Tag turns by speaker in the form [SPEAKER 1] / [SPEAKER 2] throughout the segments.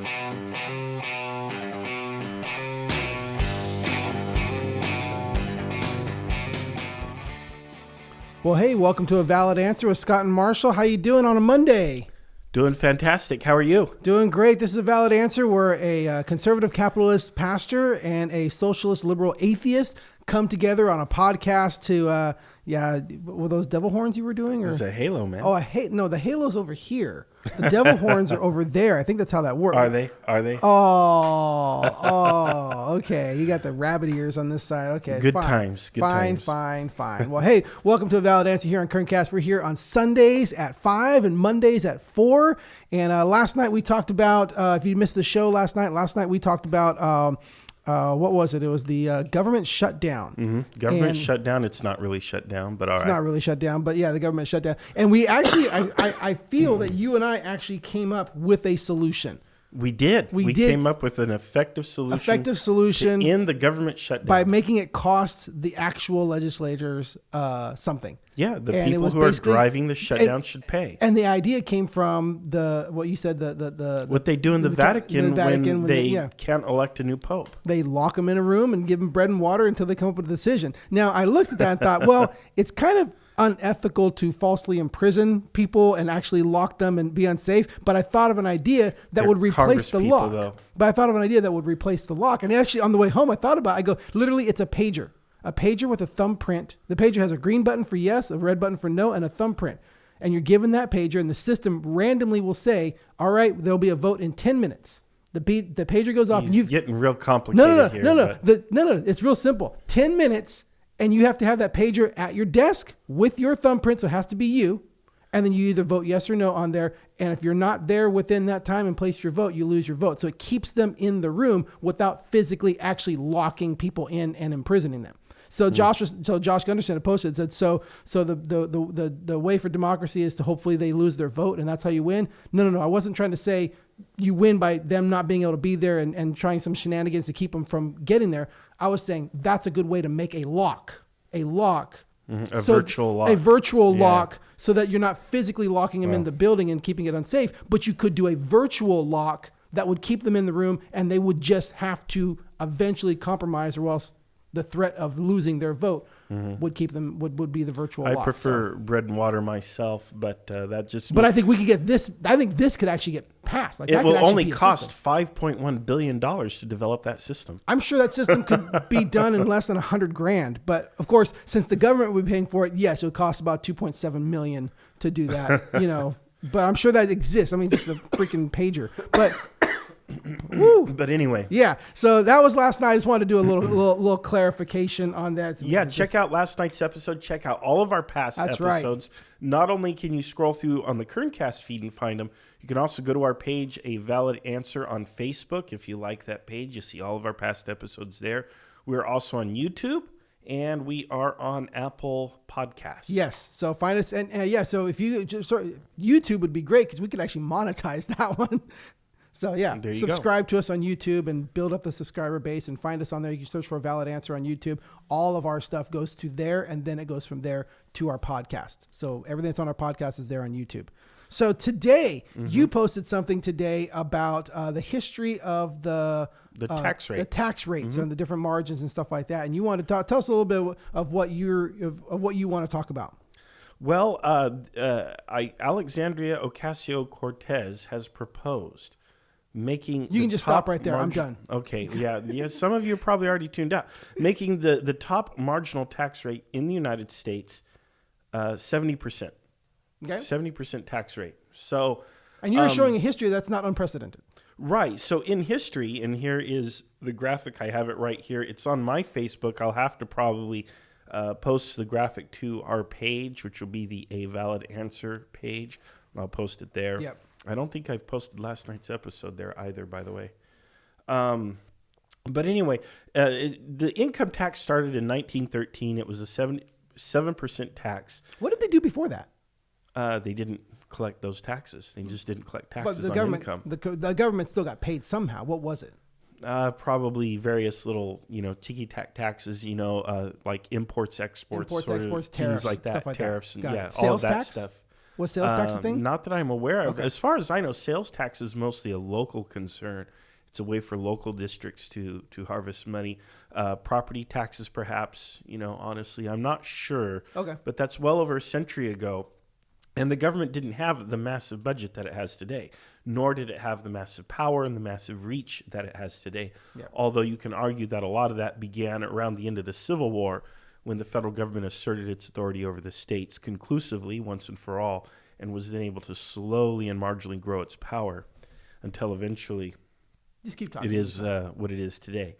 [SPEAKER 1] Well, hey, welcome to A Valid Answer with Scott and Marshall. How you doing on a Monday?
[SPEAKER 2] Doing fantastic. How are you?
[SPEAKER 1] Doing great. This is A Valid Answer. We're a conservative capitalist pastor and a socialist liberal atheist come together on a podcast to, were those devil horns you were doing? Or?
[SPEAKER 2] It's a halo, man.
[SPEAKER 1] Oh, no, the halo's over here. The devil horns are over there. I think that's how that works.
[SPEAKER 2] Are they?
[SPEAKER 1] Okay. You got the rabbit ears on this side. Okay.
[SPEAKER 2] Good
[SPEAKER 1] fine.
[SPEAKER 2] times. Good times.
[SPEAKER 1] Fine. Well, hey, welcome to A Valid Answer here on Kerncast. We're here on Sundays at 5 and Mondays at 4. And last night we talked about, if you missed the show last night we talked about, what was it? It was the government shutdown.
[SPEAKER 2] Mm-hmm. Government shutdown. It's not really shut down, but all right.
[SPEAKER 1] It's not really shut down, but yeah, the government shut down. And we actually, I feel that you and I actually came up with a solution.
[SPEAKER 2] We did. We came up with an effective solution to end the government shutdown
[SPEAKER 1] by making it cost the actual legislators something.
[SPEAKER 2] Yeah, the people who are driving the shutdown should pay.
[SPEAKER 1] And the idea came from what you said,
[SPEAKER 2] what they do in the Vatican when they can't elect a new pope.
[SPEAKER 1] They lock them in a room and give them bread and water until they come up with a decision. Now, I looked at that and thought, well, it's kind of unethical to falsely imprison people and actually lock them and be unsafe. But I thought of an idea that would replace the lock. And actually, on the way home, I go, literally, it's a pager. A pager with a thumbprint. The pager has a green button for yes, a red button for no, and a thumbprint. And you're given that pager, and the system randomly will say, all right, there'll be a vote in 10 minutes. The pager goes off.
[SPEAKER 2] He's getting real complicated here.
[SPEAKER 1] No. It's real simple. 10 minutes, and you have to have that pager at your desk with your thumbprint, so it has to be you. And then you either vote yes or no on there. And if you're not there within that time and place your vote, you lose your vote. So it keeps them in the room without physically actually locking people in and imprisoning them. So Josh Gunderson had posted, said, so the way for democracy is to hopefully they lose their vote and that's how you win. No. I wasn't trying to say you win by them not being able to be there and trying some shenanigans to keep them from getting there. I was saying that's a good way to make a lock. A virtual lock so that you're not physically locking them in the building and keeping it unsafe, but you could do a virtual lock that would keep them in the room and they would just have to eventually compromise or else the threat of losing their vote would keep them would be the virtual lock.
[SPEAKER 2] I prefer bread and water myself, but that just.
[SPEAKER 1] But I think we could get this. I think this could actually get passed.
[SPEAKER 2] Like, it will only cost $5.1 billion to develop that system.
[SPEAKER 1] I'm sure that system could be done in less than $100,000. But of course, since the government would be paying for it, yes, it would cost about $2.7 million to do that. But I'm sure that exists. I mean, just a freaking pager, but.
[SPEAKER 2] Woo. But anyway,
[SPEAKER 1] so that was last night. I just wanted to do a little clarification on that.
[SPEAKER 2] Check out last night's episode. Check out all of our past episodes. Right. Not only can you scroll through on the Kerncast feed and find them, you can also go to our page, A Valid Answer on Facebook. If you like that page, you see all of our past episodes there. We're also on YouTube. And we are on Apple Podcasts.
[SPEAKER 1] Yes. So find us. And so if you YouTube would be great because we could actually monetize that one. So subscribe to us on YouTube and build up the subscriber base and find us on there. You can search for A Valid Answer on YouTube. All of our stuff goes to there and then it goes from there to our podcast. So everything that's on our podcast is there on YouTube. So today you posted something today about the history of the
[SPEAKER 2] tax rates,
[SPEAKER 1] and the different margins and stuff like that. And you want to tell us a little bit of what you want to talk about.
[SPEAKER 2] Well, Alexandria Ocasio-Cortez has proposed making
[SPEAKER 1] you can just stop right there. I'm done.
[SPEAKER 2] Okay. Yeah. Some of you are probably already tuned out. Making the top marginal tax rate in the United States 70%. Okay. 70% tax rate. So,
[SPEAKER 1] and you're showing a history that's not unprecedented.
[SPEAKER 2] Right. So in history, and here is the graphic. I have it right here. It's on my Facebook. I'll have to probably post the graphic to our page, which will be the A Valid Answer page. I'll post it there.
[SPEAKER 1] Yep.
[SPEAKER 2] I don't think I've posted last night's episode there either, by the way. But anyway, the income tax started in 1913. It was a 7% tax.
[SPEAKER 1] What did they do before that?
[SPEAKER 2] They didn't collect those taxes. They just didn't collect taxes
[SPEAKER 1] on
[SPEAKER 2] income.
[SPEAKER 1] The government still got paid somehow. What was it?
[SPEAKER 2] Probably various little, ticky-tack taxes, like imports, exports,
[SPEAKER 1] tariffs,
[SPEAKER 2] things like that,
[SPEAKER 1] stuff like
[SPEAKER 2] tariffs,
[SPEAKER 1] that.
[SPEAKER 2] and
[SPEAKER 1] Sales
[SPEAKER 2] all of that
[SPEAKER 1] tax?
[SPEAKER 2] stuff.
[SPEAKER 1] Was sales tax a thing?
[SPEAKER 2] Not that I'm aware of.
[SPEAKER 1] Okay.
[SPEAKER 2] As far as I know, sales tax is mostly a local concern. It's a way for local districts to harvest money. Property taxes, perhaps. Honestly, I'm not sure.
[SPEAKER 1] Okay.
[SPEAKER 2] But that's well over a century ago. And the government didn't have the massive budget that it has today, nor did it have the massive power and the massive reach that it has today.
[SPEAKER 1] Yeah.
[SPEAKER 2] Although you can argue that a lot of that began around the end of the Civil War, when the federal government asserted its authority over the states conclusively once and for all, and was then able to slowly and marginally grow its power until eventually
[SPEAKER 1] Just keep talking.
[SPEAKER 2] it is what it is today.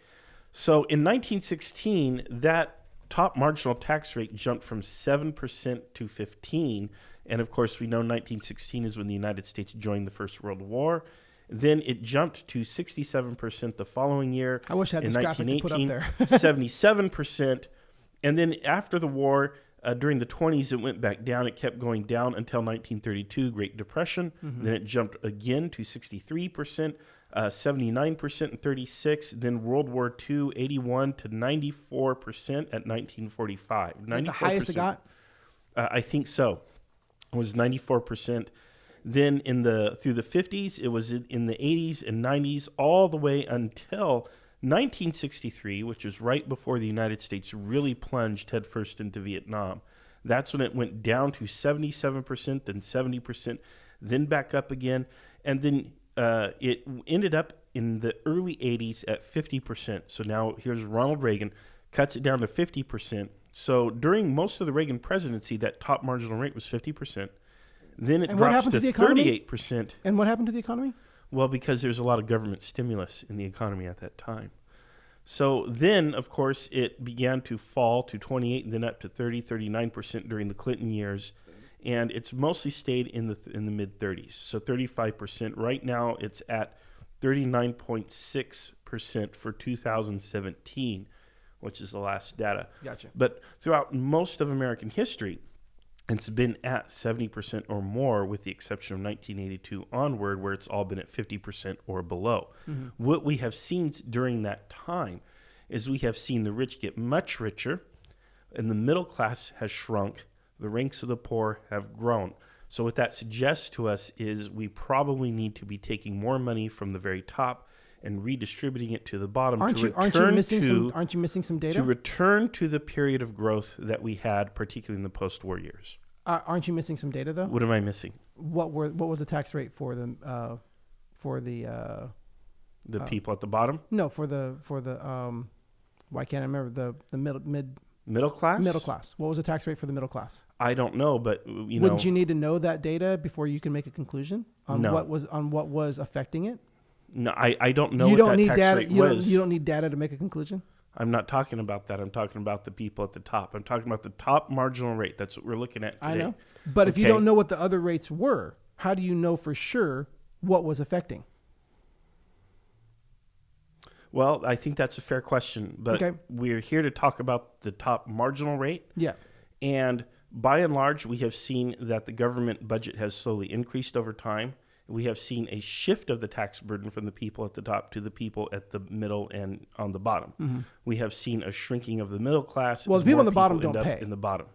[SPEAKER 2] So in 1916, that top marginal tax rate jumped from 7% to 15%. And of course, we know 1916 is when the United States joined the First World War. Then it jumped to 67% the following year.
[SPEAKER 1] I wish I had this graphic to put up there.
[SPEAKER 2] 77%. And then after the war, during the 20s, it went back down. It kept going down until 1932, Great Depression. Mm-hmm. Then it jumped again to 63%, 79% in 36. Then World War II, 81 to 94% at 1945. 94%.
[SPEAKER 1] The highest it got?
[SPEAKER 2] I think so. It was 94%. Then through the 50s, it was in the 80s and 90s, all the way until 1963, which is right before the United States really plunged headfirst into Vietnam. That's when it went down to 77%, then 70%, then back up again. And then it ended up in the early 80s at 50%. So now here's Ronald Reagan, cuts it down to 50%. So during most of the Reagan presidency, that top marginal rate was 50%. Then it drops to 38%.
[SPEAKER 1] And what happened to the economy?
[SPEAKER 2] Well, because there's a lot of government stimulus in the economy at that time. So then, of course, it began to fall to 28% and then up to 39% during the Clinton years. And it's mostly stayed in the mid-30s. So 35%. Right now, it's at 39.6% for 2017, which is the last data.
[SPEAKER 1] Gotcha.
[SPEAKER 2] But throughout most of American history, it's been at 70% or more, with the exception of 1982 onward, where it's all been at 50% or below. Mm-hmm. What we have seen during that time is we have seen the rich get much richer, and the middle class has shrunk. The ranks of the poor have grown. So what that suggests to us is we probably need to be taking more money from the very top and redistributing it to the bottom. Aren't you
[SPEAKER 1] missing some data?
[SPEAKER 2] To return to the period of growth that we had, particularly in the post-war years.
[SPEAKER 1] Aren't you missing some data, though?
[SPEAKER 2] What am I missing?
[SPEAKER 1] What was the tax rate for the
[SPEAKER 2] people at the bottom?
[SPEAKER 1] No, for the why can't I remember the
[SPEAKER 2] middle class?
[SPEAKER 1] Middle class. What was the tax rate for the middle class?
[SPEAKER 2] I don't know, but
[SPEAKER 1] wouldn't you need to know that data before you can make a conclusion on what was affecting it?
[SPEAKER 2] No, I don't know what that tax rate was.
[SPEAKER 1] You don't need data to make a conclusion?
[SPEAKER 2] I'm not talking about that. I'm talking about the people at the top. I'm talking about the top marginal rate. That's what we're looking at today.
[SPEAKER 1] I know. But if you don't know what the other rates were, how do you know for sure what was affecting?
[SPEAKER 2] Well, I think that's a fair question. But we're here to talk about the top marginal rate.
[SPEAKER 1] Yeah.
[SPEAKER 2] And by and large, we have seen that the government budget has slowly increased over time. We have seen a shift of the tax burden from the people at the top to the people at the middle and on the bottom. Mm-hmm. We have seen a shrinking of the middle class.
[SPEAKER 1] Well, the people on the bottom don't pay.
[SPEAKER 2] In the bottom.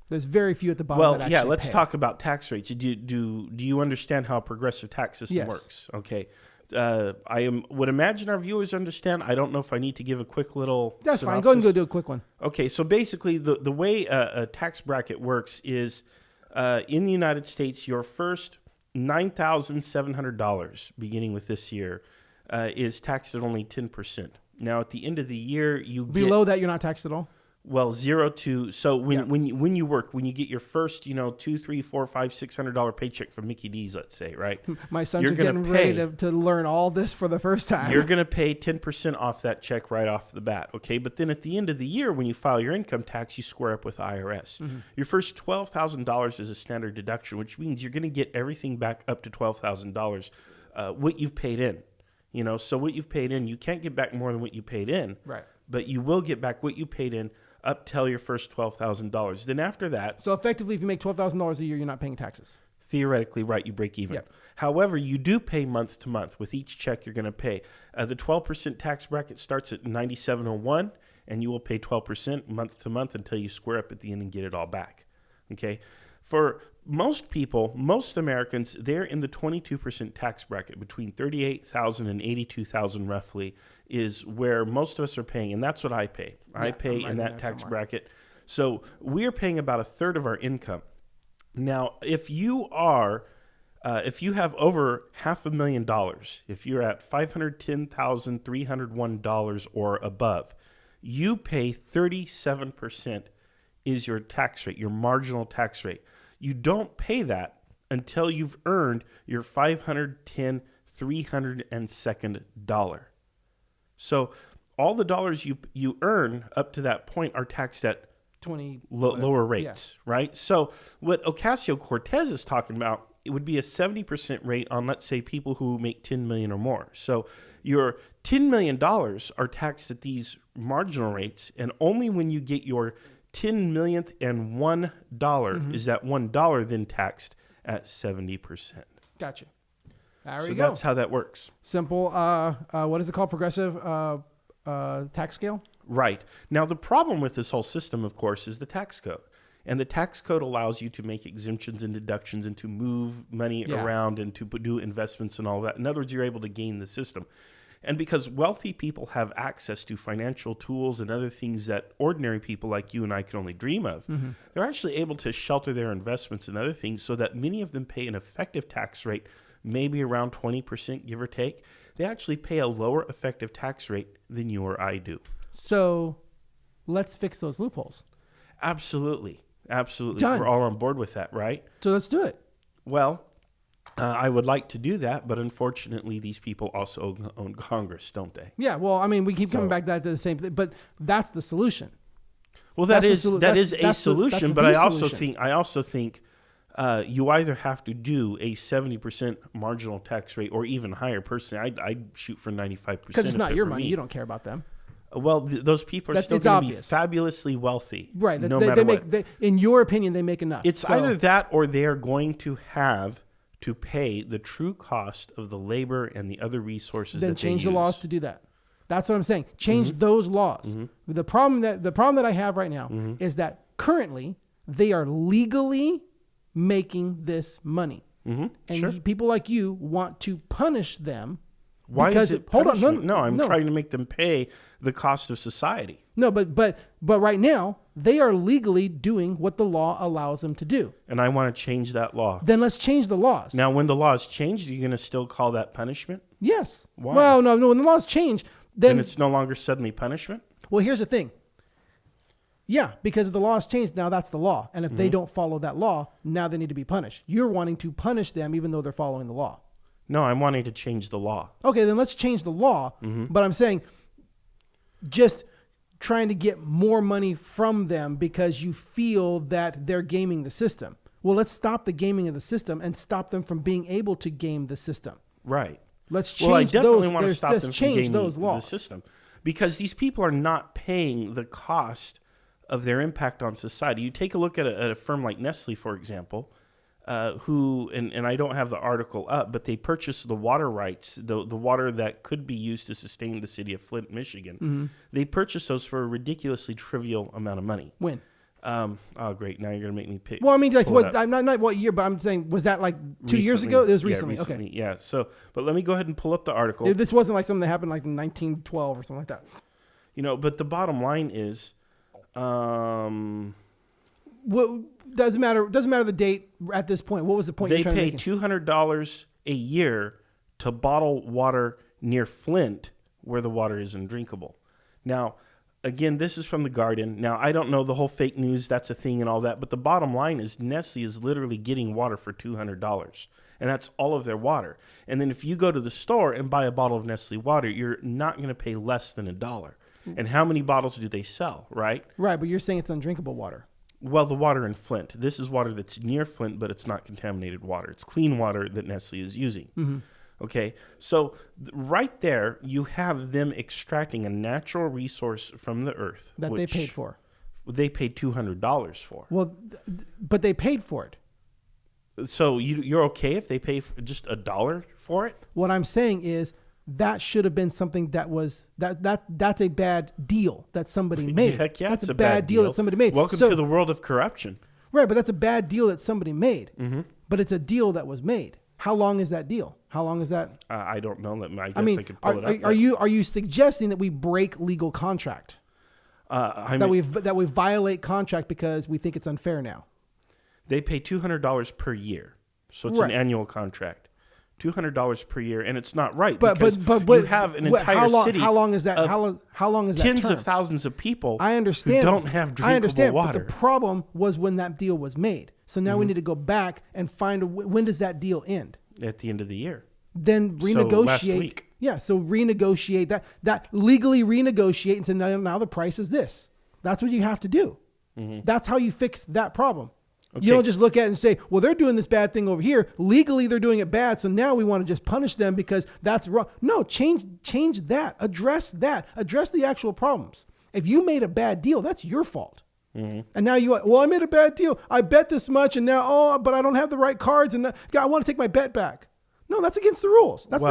[SPEAKER 1] The's very few at the bottom that actually
[SPEAKER 2] let's
[SPEAKER 1] pay.
[SPEAKER 2] talk about tax rates. Do you understand how a progressive tax system works? Okay. Would imagine our viewers understand. I don't know if I need to give a quick little
[SPEAKER 1] That's
[SPEAKER 2] synopsis.
[SPEAKER 1] fine. Go ahead and do a quick one.
[SPEAKER 2] Okay, so basically the way a tax bracket works is in the United States, your first $9,700 beginning with this year is taxed at only 10%. Now, at the end of the year,
[SPEAKER 1] below that, you're not taxed at all?
[SPEAKER 2] Well, 0 to so when you work, when you get your first, $2, $3, $4, $5, $600 paycheck from Mickey D's, let's say, right?
[SPEAKER 1] My sons are getting ready to learn all this for the first time.
[SPEAKER 2] You're going to pay 10% off that check right off the bat, okay? But then at the end of the year, when you file your income tax, you square up with IRS. Mm-hmm. Your first $12,000 is a standard deduction, which means you're going to get everything back up to $12,000, what you've paid in. So what you've paid in, you can't get back more than what you paid in.
[SPEAKER 1] Right.
[SPEAKER 2] But you will get back what you paid in up till your first $12,000. Then after that...
[SPEAKER 1] So effectively, if you make $12,000 a year, you're not paying taxes.
[SPEAKER 2] Theoretically, right, you break even. Yep. However, you do pay month to month. With each check you're going to pay. The 12% tax bracket starts at $9,701, and you will pay 12% month to month until you square up at the end and get it all back. Okay? For most people, most Americans, they're in the 22% tax bracket between 38,000 and 82,000 roughly is where most of us are paying. And that's what I pay. I pay in that tax bracket. So we're paying about a third of our income. Now, if you have over $500,000, if you're at $510,301 or above, you pay 37% is your tax rate, your marginal tax rate. You don't pay that until you've earned your $510,302 So all the dollars you earn up to that point are taxed at
[SPEAKER 1] 20
[SPEAKER 2] lower rates, right? So what Ocasio-Cortez is talking about, it would be a 70% rate on, let's say, people who make $10 million or more. So your $10 million are taxed at these marginal rates, and only when you get your 10 millionth and $1 is that $1 then taxed at 70%.
[SPEAKER 1] Gotcha. There
[SPEAKER 2] so
[SPEAKER 1] you go.
[SPEAKER 2] That's how that works.
[SPEAKER 1] Simple. What is it called? Progressive tax scale?
[SPEAKER 2] Right. Now, the problem with this whole system, of course, is the tax code. And the tax code allows you to make exemptions and deductions and to move money around and to do investments and all that. In other words, you're able to game the system. And because wealthy people have access to financial tools and other things that ordinary people like you and I can only dream of, they're actually able to shelter their investments and other things so that many of them pay an effective tax rate, maybe around 20%, give or take. They actually pay a lower effective tax rate than you or I do.
[SPEAKER 1] So let's fix those loopholes.
[SPEAKER 2] Absolutely. Absolutely.
[SPEAKER 1] Done.
[SPEAKER 2] We're all on board with that, right?
[SPEAKER 1] So let's do it.
[SPEAKER 2] Well, I would like to do that, but unfortunately, these people also own Congress, don't they?
[SPEAKER 1] Yeah, well, I mean, we keep coming back to the same thing, but that's the solution.
[SPEAKER 2] Well, that is a solution, but I also think you either have to do a 70% marginal tax rate or even higher. Personally, I'd shoot for 95%.
[SPEAKER 1] Because it's not your money. You don't care about them.
[SPEAKER 2] Well, those people are still going to be fabulously wealthy.
[SPEAKER 1] Right.
[SPEAKER 2] No matter what.
[SPEAKER 1] In your opinion, they make enough.
[SPEAKER 2] It's either that or they are going to have to pay the true cost of the labor and the other resources that they use.
[SPEAKER 1] Then change the laws to do that. That's what I'm saying. Change those laws. The problem that I have right now is that currently they are legally making this money. And people like you want to punish them.
[SPEAKER 2] Why is it punishment? I'm trying to make them pay the cost of society.
[SPEAKER 1] No, but right now they are legally doing what the law allows them to do.
[SPEAKER 2] And I want to change that law.
[SPEAKER 1] Then let's change the laws.
[SPEAKER 2] Now, when the laws change, are you going to still call that punishment?
[SPEAKER 1] Yes.
[SPEAKER 2] Why?
[SPEAKER 1] Well, no. When the laws change, then
[SPEAKER 2] it's no longer suddenly punishment?
[SPEAKER 1] Well, here's the thing. Yeah, because if the laws changed, now that's the law. And if they don't follow that law, now they need to be punished. You're wanting to punish them even though they're following the law.
[SPEAKER 2] No, I'm wanting to change the law.
[SPEAKER 1] Okay, then let's change the law. But I'm saying just trying to get more money from them because you feel that they're gaming the system. Well, let's stop the gaming of the system and stop them from being able to game the system.
[SPEAKER 2] Right.
[SPEAKER 1] Let's change
[SPEAKER 2] Well, I definitely
[SPEAKER 1] those,
[SPEAKER 2] want to stop them from gaming
[SPEAKER 1] those laws.
[SPEAKER 2] the system because these people are not paying the cost of their impact on society. You take a look at a firm like Nestle, for example, who, and I don't have the article up, but they purchased the water rights, the water that could be used to sustain the city of Flint, Michigan. They purchased those for a ridiculously trivial amount of money.
[SPEAKER 1] When?
[SPEAKER 2] Oh, great. Now you're going to make me pick.
[SPEAKER 1] Well, I mean, like, what? I'm not what year, but I'm saying, was that like 2 years ago? It was recently. Okay.
[SPEAKER 2] Yeah. So, but let me go ahead and pull up the article.
[SPEAKER 1] This wasn't like something that happened like in 1912 or something like that.
[SPEAKER 2] But the bottom line is,
[SPEAKER 1] what doesn't matter the date at this point. What was the point?
[SPEAKER 2] They pay $200 a year to bottle water near Flint where the water is undrinkable. Now, again, this is from The Guardian. Now, I don't know the whole fake news, that's a thing and all that, but the bottom line is Nestle is literally getting water for $200, and that's all of their water. And then if you go to the store and buy a bottle of Nestle water, you're not going to pay less than $1. And how many bottles do they sell, right?
[SPEAKER 1] Right, but you're saying it's undrinkable water.
[SPEAKER 2] Well, the water in Flint. This is water that's near Flint, but it's not contaminated water. It's clean water that Nestle is using. Okay, so right there, you have them extracting a natural resource from the earth.
[SPEAKER 1] That they paid for.
[SPEAKER 2] They paid $200 for.
[SPEAKER 1] Well, but they paid for it.
[SPEAKER 2] So you're okay if they pay just $1 for it?
[SPEAKER 1] What I'm saying is that should have been something that was that's a bad deal that somebody made.
[SPEAKER 2] Heck yeah,
[SPEAKER 1] that's
[SPEAKER 2] it's
[SPEAKER 1] a bad deal that somebody made.
[SPEAKER 2] Welcome to the world of corruption.
[SPEAKER 1] Right, but that's a bad deal that somebody made.
[SPEAKER 2] Mm-hmm.
[SPEAKER 1] But it's a deal that was made. How long is that deal? How long is that?
[SPEAKER 2] I don't know. I could pull it up.
[SPEAKER 1] Are you suggesting that we break legal contract? That we violate contract because we think it's unfair now?
[SPEAKER 2] They pay $200 per year, so it's an annual contract. $200 per year, and it's not right because you have an entire city.
[SPEAKER 1] How long is that? How long is that?
[SPEAKER 2] Tens of thousands of people.
[SPEAKER 1] I understand.
[SPEAKER 2] Who don't have drinkable water.
[SPEAKER 1] But the problem was when that deal was made. So now we need to go back and find when does that deal end?
[SPEAKER 2] At the end of the year.
[SPEAKER 1] Then renegotiate.
[SPEAKER 2] So last week.
[SPEAKER 1] Yeah, so renegotiate that legally renegotiate and say now the price is this. That's what you have to do. Mm-hmm. That's how you fix that problem. Okay. You don't just look at it and say, well, they're doing this bad thing over here. Legally, they're doing it bad. So now we want to just punish them because that's wrong. No, change that. Address that. Address the actual problems. If you made a bad deal, that's your fault. Mm-hmm. And now I made a bad deal. I bet this much and now, but I don't have the right cards and I want to take my bet back. No, that's against the rules. That's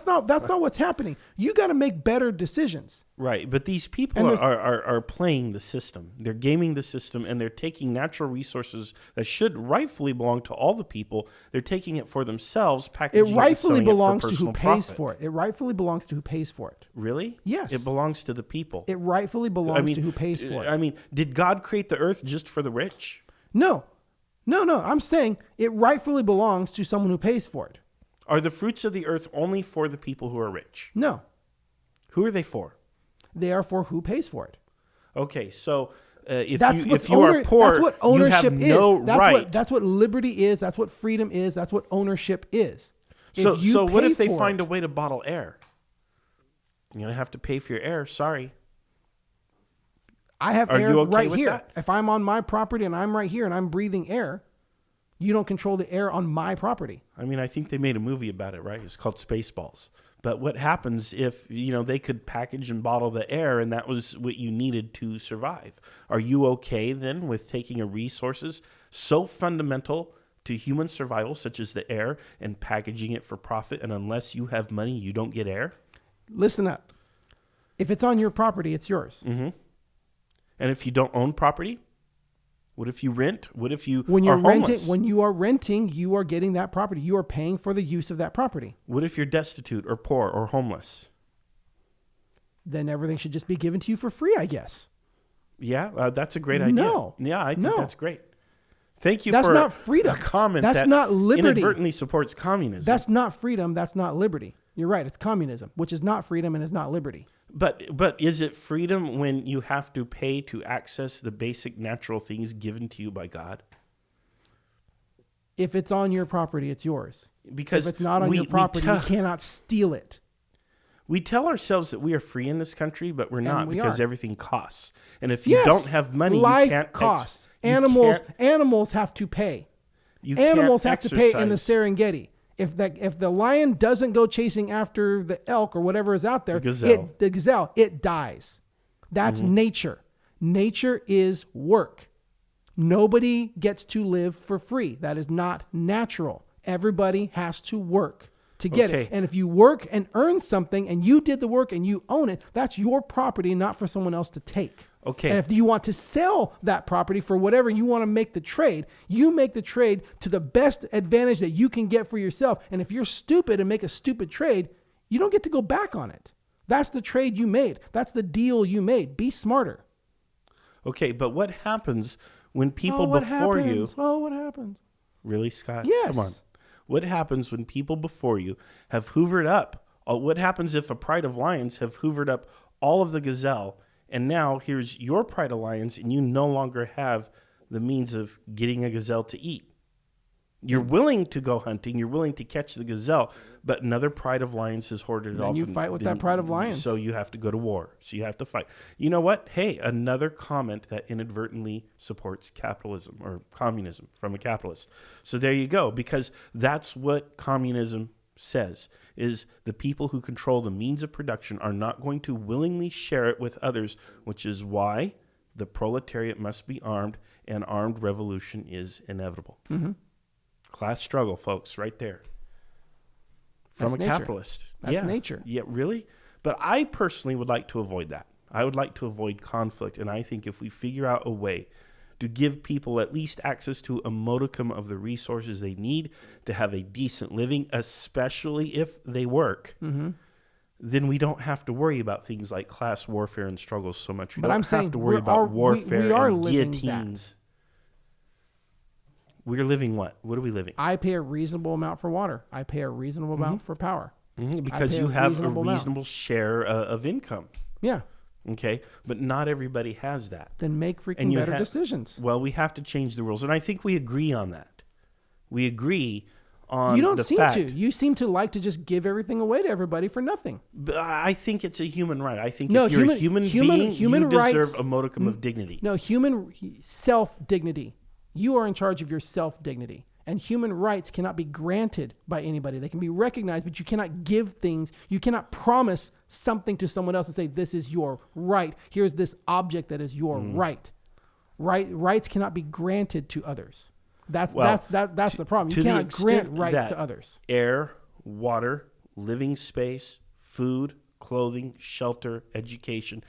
[SPEAKER 1] not what's happening. You got to make better decisions.
[SPEAKER 2] Right, but these people are playing the system. They're gaming the system, and they're taking natural resources that should rightfully belong to all the people. They're taking it for themselves, packaging
[SPEAKER 1] it rightfully belongs
[SPEAKER 2] it
[SPEAKER 1] to who pays for it. It rightfully belongs to who pays for it.
[SPEAKER 2] Really?
[SPEAKER 1] Yes.
[SPEAKER 2] It belongs to the people.
[SPEAKER 1] It rightfully belongs to who pays for it.
[SPEAKER 2] I mean, did God create the earth just for the rich?
[SPEAKER 1] No. I'm saying it rightfully belongs to someone who pays for it.
[SPEAKER 2] Are the fruits of the earth only for the people who are rich?
[SPEAKER 1] No.
[SPEAKER 2] Who are they for?
[SPEAKER 1] They are for who pays for it.
[SPEAKER 2] Okay, so if you are poor,
[SPEAKER 1] that's what ownership
[SPEAKER 2] you have no right.
[SPEAKER 1] That's what liberty is. That's what freedom is. That's what ownership is.
[SPEAKER 2] So what if they find a way to bottle air? You're going to have to pay for your air. Sorry.
[SPEAKER 1] I have air right here. That? If I'm on my property and I'm right here and I'm breathing air, you don't control the air on my property.
[SPEAKER 2] I mean, I think they made a movie about it, right? It's called Spaceballs. But what happens if, they could package and bottle the air and that was what you needed to survive? Are you okay then with taking a resources so fundamental to human survival, such as the air, and packaging it for profit? And unless you have money, you don't get air?
[SPEAKER 1] Listen up. If it's on your property, it's yours.
[SPEAKER 2] Mm-hmm. And if you don't own property? What if you rent? What if you are homeless?
[SPEAKER 1] When you are renting, you are getting that property. You are paying for the use of that property.
[SPEAKER 2] What if you're destitute or poor or homeless?
[SPEAKER 1] Then everything should just be given to you for free, I guess.
[SPEAKER 2] Yeah, that's a great idea.
[SPEAKER 1] No.
[SPEAKER 2] Yeah, I think that's great. Thank you
[SPEAKER 1] that's
[SPEAKER 2] for
[SPEAKER 1] not freedom.
[SPEAKER 2] A comment
[SPEAKER 1] that's
[SPEAKER 2] that
[SPEAKER 1] not liberty.
[SPEAKER 2] Inadvertently supports communism.
[SPEAKER 1] That's not freedom. That's not liberty. You're right. It's communism, which is not freedom and is not liberty.
[SPEAKER 2] But is it freedom when you have to pay to access the basic natural things given to you by God?
[SPEAKER 1] If it's on your property, it's yours.
[SPEAKER 2] Because
[SPEAKER 1] if it's not on your property, you cannot steal it.
[SPEAKER 2] We tell ourselves that we are free in this country, but we're not because everything costs. And if you don't have money,
[SPEAKER 1] life
[SPEAKER 2] you can't
[SPEAKER 1] costs. Animals have to pay. Animals have to pay in the Serengeti. If the lion doesn't go chasing after the elk or whatever is out there, the gazelle, it dies. That's nature. Nature is work. Nobody gets to live for free. That is not natural. Everybody has to work to get it. And if you work and earn something and you did the work and you own it, that's your property, not for someone else to take.
[SPEAKER 2] Okay.
[SPEAKER 1] And if you want to sell that property for whatever you want to make the trade, you make the trade to the best advantage that you can get for yourself. And if you're stupid and make a stupid trade, you don't get to go back on it. That's the trade you made. That's the deal you made. Be smarter.
[SPEAKER 2] Okay, but what happens when people before you...
[SPEAKER 1] what happens?
[SPEAKER 2] Really, Scott?
[SPEAKER 1] Yes.
[SPEAKER 2] Come on. What happens when people before you have hoovered up? What happens if a pride of lions have hoovered up all of the gazelle, and now here's your pride of lions, and you no longer have the means of getting a gazelle to eat? You're willing to go hunting. You're willing to catch the gazelle, but another pride of lions has hoarded it off.
[SPEAKER 1] And you fight with that pride of lions.
[SPEAKER 2] So you have to go to war. So you have to fight. You know what? Hey, another comment that inadvertently supports capitalism or communism from a capitalist. So there you go, because that's what communism says, is the people who control the means of production are not going to willingly share it with others, which is why the proletariat must be armed, and armed revolution is inevitable. Mm-hmm. Class struggle, folks, right there. From a capitalist.
[SPEAKER 1] That's nature.
[SPEAKER 2] Yeah, really? But I personally would like to avoid that. I would like to avoid conflict. And I think if we figure out a way to give people at least access to a modicum of the resources they need to have a decent living, especially if they work, then we don't have to worry about things like class warfare and struggles so much. We don't have to worry about warfare and guillotines. We're living what? What are we living?
[SPEAKER 1] I pay a reasonable amount for water. I pay a reasonable amount for power.
[SPEAKER 2] Because you have a reasonable share of income.
[SPEAKER 1] Yeah.
[SPEAKER 2] Okay. But not everybody has that.
[SPEAKER 1] Then make freaking better decisions.
[SPEAKER 2] Well, we have to change the rules. And I think we agree on that. We agree on
[SPEAKER 1] you don't seem to. You seem to like to just give everything away to everybody for nothing.
[SPEAKER 2] But I think it's a human right. I think if you're a human being, you deserve a modicum of dignity.
[SPEAKER 1] No, human self-dignity. You are in charge of your self-dignity. And human rights cannot be granted by anybody. They can be recognized, but you cannot give things. You cannot promise something to someone else and say, this is your right. Here's this object that is your right. Rights cannot be granted to others. That's the problem. You cannot grant rights to others.
[SPEAKER 2] Air, water, living space, food, clothing, shelter, education,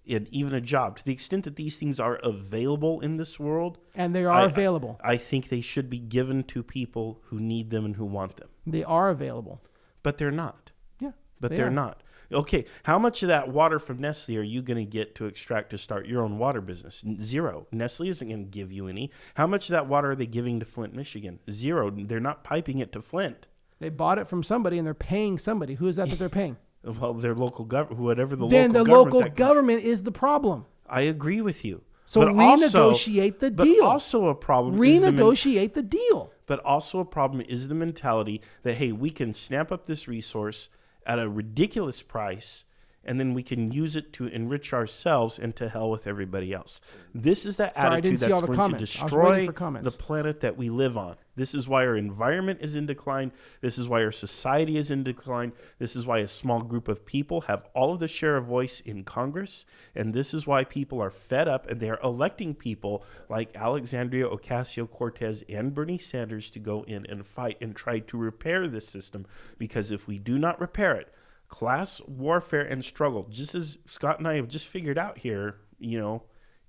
[SPEAKER 2] and even a job. To the extent that these things are available in this world.
[SPEAKER 1] And they are available.
[SPEAKER 2] I think they should be given to people who need them and who want them.
[SPEAKER 1] They are available.
[SPEAKER 2] But they're not.
[SPEAKER 1] Yeah.
[SPEAKER 2] But they're not. Okay, how much of that water from Nestle are you going to get to extract to start your own water business? Zero. Nestle isn't going to give you any. How much of that water are they giving to Flint, Michigan? Zero. They're not piping it to Flint.
[SPEAKER 1] They bought it from somebody and they're paying somebody. Who is that they're paying?
[SPEAKER 2] Well, their local government, whatever the
[SPEAKER 1] then
[SPEAKER 2] local
[SPEAKER 1] government. Then the
[SPEAKER 2] local
[SPEAKER 1] government is the problem.
[SPEAKER 2] I agree with you.
[SPEAKER 1] So renegotiate the deal.
[SPEAKER 2] But also a problem
[SPEAKER 1] renegotiate the deal.
[SPEAKER 2] But also a problem is the mentality that, hey, we can snap up this resource at a ridiculous price, and then we can use it to enrich ourselves and to hell with everybody else. This is that attitude that's going to destroy the planet that we live on. This is why our environment is in decline. This is why our society is in decline. This is why a small group of people have all of the share of voice in Congress. And this is why people are fed up and they're electing people like Alexandria Ocasio-Cortez and Bernie Sanders to go in and fight and try to repair this system. Because if we do not repair it, class warfare and struggle, just as Scott and I have just figured out here,